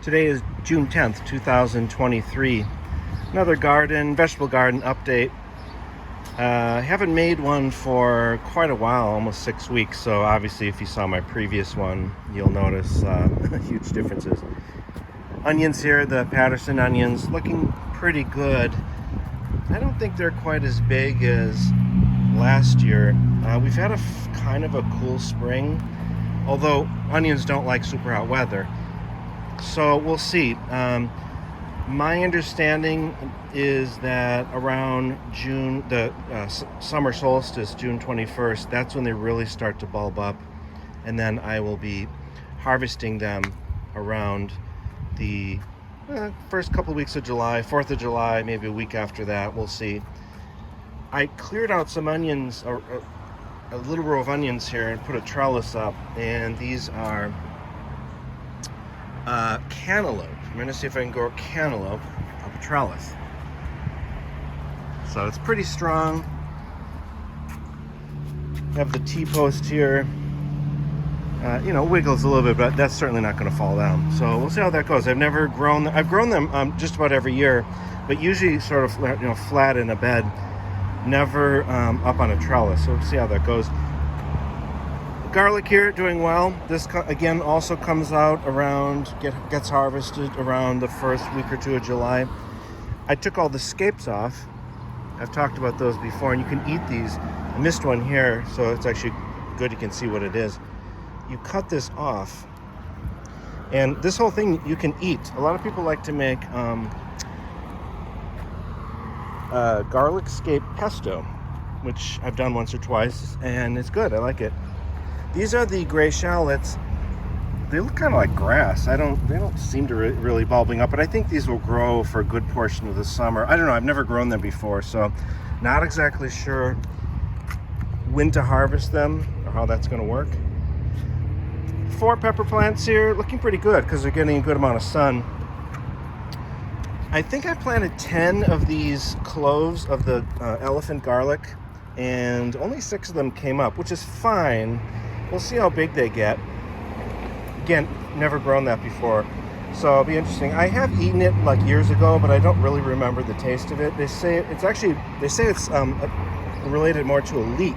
Today is June 10th, 2023. Another vegetable garden update. Haven't made one for quite a while, almost 6 weeks. So obviously if you saw my previous one, you'll notice huge differences. Onions here, the Patterson onions, looking pretty good. I don't think they're quite as big as last year. We've had a kind of a cool spring, although onions don't like super hot weather. So we'll see. My understanding is that around June, the summer solstice, June 21st, that's when they really start to bulb up. And then I will be harvesting them around the first couple weeks of July, 4th of July, maybe a week after that. We'll see. I cleared out some onions, a little row of onions here, and put a trellis up. And these are cantaloupe. I'm going to see if I can grow cantaloupe up a trellis. So it's pretty strong. I have the T-post here. Wiggles a little bit, but that's certainly not going to fall down. So we'll see how that goes. I've grown them just about every year, but usually sort of flat in a bed, never up on a trellis. So we'll see how that goes. Garlic here doing well. This again also comes out gets harvested around the first week or two of July. I took all the scapes off. I've talked about those before, and you can eat these. I missed one here, so it's actually good. You can see what it is. You cut this off, and this whole thing you can eat. A lot of people like to make garlic scape pesto, which I've done once or twice, and it's good. I like it. These are the gray shallots. They look kind of like grass. They don't seem to really bulbing up, but I think these will grow for a good portion of the summer. I don't know. I've never grown them before, so not exactly sure when to harvest them or how that's going to work. 4 pepper plants here, looking pretty good because they're getting a good amount of sun. I think I planted 10 of these cloves of the elephant garlic, and only 6 of them came up, which is fine. We'll see how big they get. Again, never grown that before, so it'll be interesting. I have eaten it like years ago, but I don't really remember the taste of it. They say it's related more to a leek,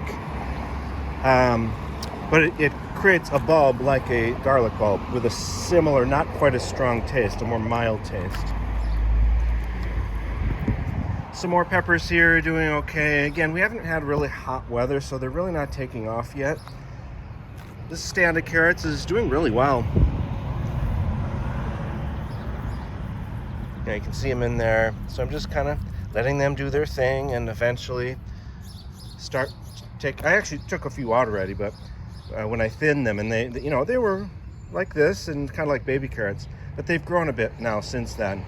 but it creates a bulb like a garlic bulb with a similar, not quite as strong taste, a more mild taste. Some more peppers here, doing okay. Again, we haven't had really hot weather, so they're really not taking off yet. This stand of carrots is doing really well. Yeah, you can see them in there. So I'm just kind of letting them do their thing, and eventually I actually took a few out already, but when I thinned them, and they were like this and kind of like baby carrots, but they've grown a bit now since then.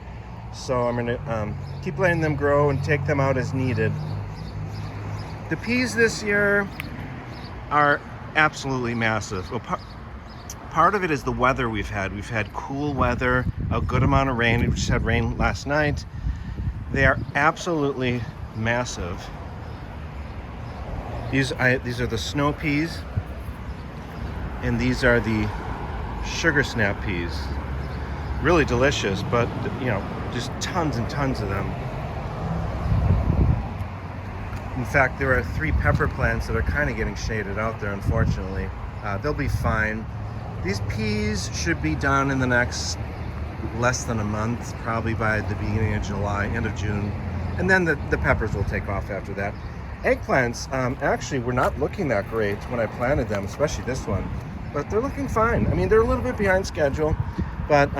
So I'm going to keep letting them grow and take them out as needed. The peas this year are absolutely massive. Well, part of it is the weather we've had. We've had cool weather, a good amount of rain. We just had rain last night. They are absolutely massive. These are the snow peas, and these are the sugar snap peas. Really delicious, but just tons and tons of them. In fact, there are 3 pepper plants that are kind of getting shaded out there, unfortunately. They'll be fine. These peas should be done in the next less than a month, probably by the beginning of July, end of June. And then the peppers will take off after that. Eggplants actually were not looking that great when I planted them, especially this one. But they're looking fine. I mean, they're a little bit behind schedule, but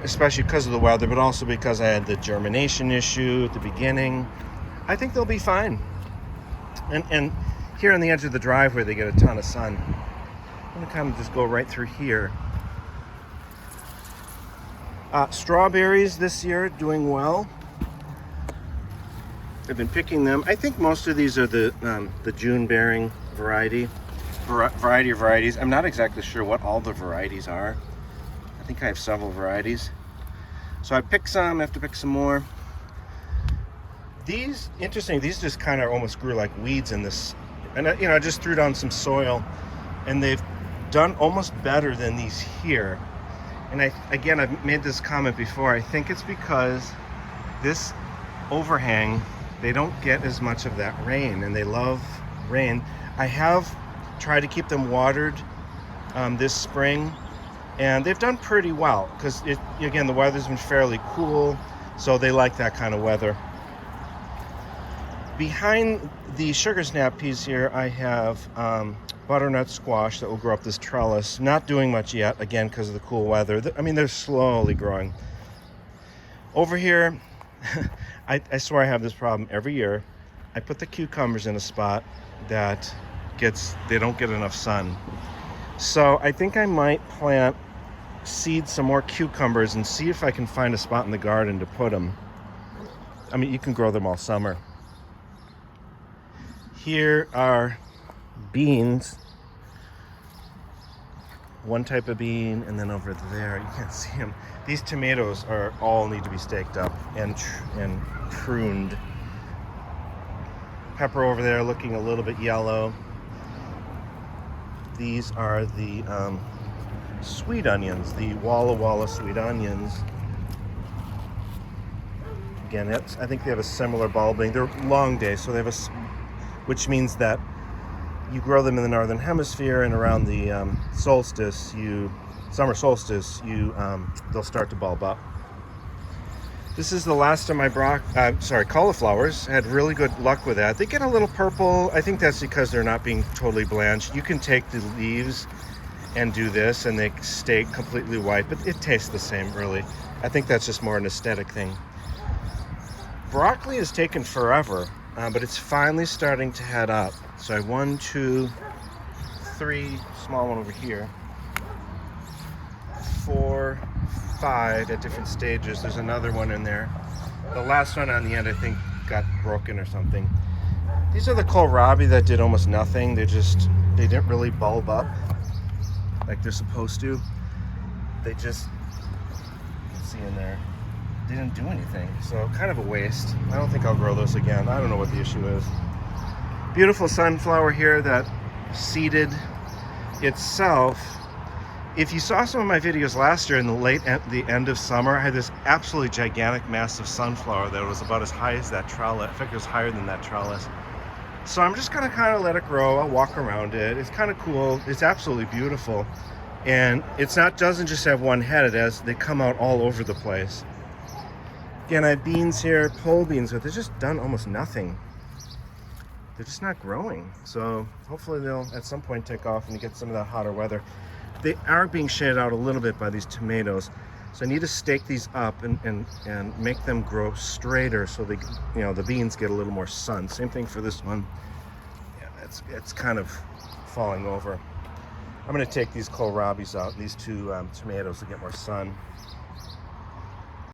especially because of the weather, but also because I had the germination issue at the beginning. I think they'll be fine. And here on the edge of the driveway, they get a ton of sun. I'm going to kind of just go right through here. Strawberries this year doing well. I've been picking them. I think most of these are the June bearing variety of varieties. I'm not exactly sure what all the varieties are. I think I have several varieties. So I picked some, I have to pick some more. These just kind of almost grew like weeds in this. And I just threw down some soil, and they've done almost better than these here. And again, I've made this comment before. I think it's because this overhang, they don't get as much of that rain, and they love rain. I have tried to keep them watered this spring, and they've done pretty well because again, the weather's been fairly cool, so they like that kind of weather. Behind the sugar snap peas here, I have butternut squash that will grow up this trellis. Not doing much yet, again, because of the cool weather. I mean, they're slowly growing. Over here, I swear I have this problem every year. I put the cucumbers in a spot that they don't get enough sun. So I think I might seed some more cucumbers and see if I can find a spot in the garden to put them. I mean, you can grow them all summer. Here are beans. One type of bean, and then over there, you can't see them. These tomatoes all need to be staked up and pruned. Pepper over there looking a little bit yellow. These are the sweet onions, the Walla Walla sweet onions. Again, I think they have a similar bulbing. They're long days, so they have which means that you grow them in the northern hemisphere, and around the summer solstice, they'll start to bulb up. This is the last of my cauliflowers. I had really good luck with that. They get a little purple. I think that's because they're not being totally blanched. You can take the leaves and do this, and they stay completely white, but it tastes the same, really. I think that's just more an aesthetic thing. Broccoli has taken forever, but it's finally starting to head up. So I have 1, 2, 3, small one over here, 4, 5 at different stages. There's another one in there. The last one on the end, I think, got broken or something. These are the kohlrabi that did almost nothing. They didn't really bulb up like they're supposed to. They just, you can see in there, they didn't do anything. So kind of a waste. I don't think I'll grow those again. I don't know what the issue is. Beautiful sunflower here that seeded itself. If you saw some of my videos last year in the end of summer, I had this absolutely gigantic, massive sunflower that was about as high as that trellis. In fact, it was higher than that trellis. So I'm just gonna kind of let it grow. I'll walk around it. It's kind of cool. It's absolutely beautiful. And doesn't just have one head. They come out all over the place. Again, I have beans here, pole beans, but they've just done almost nothing. They're just not growing. So hopefully they'll at some point take off and you get some of that hotter weather. They are being shaded out a little bit by these tomatoes. So I need to stake these up and make them grow straighter so the beans get a little more sun. Same thing for this one. Yeah, it's kind of falling over. I'm gonna take these kohlrabis out and these 2 tomatoes to get more sun.